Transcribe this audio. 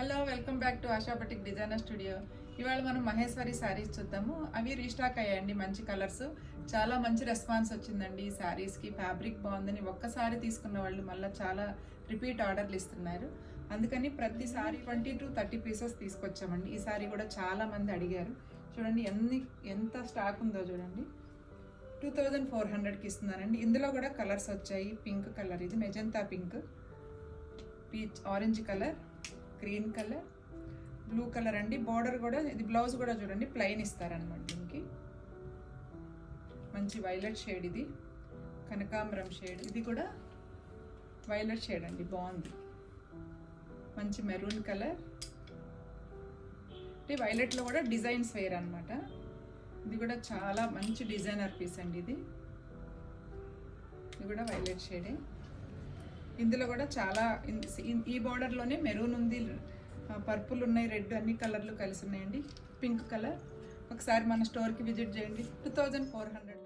Hello, welcome back to ASHA batik designer studio. ఇవాళ మనం మహేశ్వరి శారీస్ చూద్దాము. అవి రీస్టాక్ అయ్యాయండి. మంచి కలర్స్, చాలా మంచి రెస్పాన్స్ వచ్చిందండి ఈ శారీస్కి. ఫ్యాబ్రిక్ బాగుందని ఒక్కసారి తీసుకున్న వాళ్ళు మళ్ళీ చాలా రిపీట్ ఆర్డర్లు ఇస్తున్నారు. అందుకని ప్రతిసారి 20 to 30 పీసెస్ తీసుకొచ్చామండి. ఈ సారీ కూడా చాలా మంది అడిగారు. చూడండి ఎంత స్టాక్ ఉందో చూడండి. 2400కి ఇస్తున్నానండి. ఇందులో కూడా కలర్స్ వచ్చాయి. పింక్ కలర్, ఇది magenta pink, peach orange colour, green colour, blue colour అండి. బార్డర్ కూడా, ఇది బ్లౌజ్ కూడా చూడండి ప్లెయిన్ ఇస్తారనమాట. దీనికి మంచి వైలెట్ షేడ్, ఇది కనకాంబరం షేడ్, ఇది కూడా వైలెట్ షేడ్ అండి, బాగుంది. మంచి మెరూన్ కలర్, అంటే వైలెట్లో కూడా డిజైన్స్ వేర్ అనమాట. ఇది కూడా చాలా మంచి డిజైనర్ పీస్ అండి. ఇది కూడా వైలెట్ షేడే. ఇందులో కూడా చాలా, ఈ బార్డర్లోనే మెరూన్ ఉంది, పర్పుల్ ఉన్నాయి, రెడ్, అన్ని కలర్లు కలిసి ఉన్నాయండి. Pink colour. ఒకసారి మన స్టోర్కి విజిట్ చేయండి. 2400.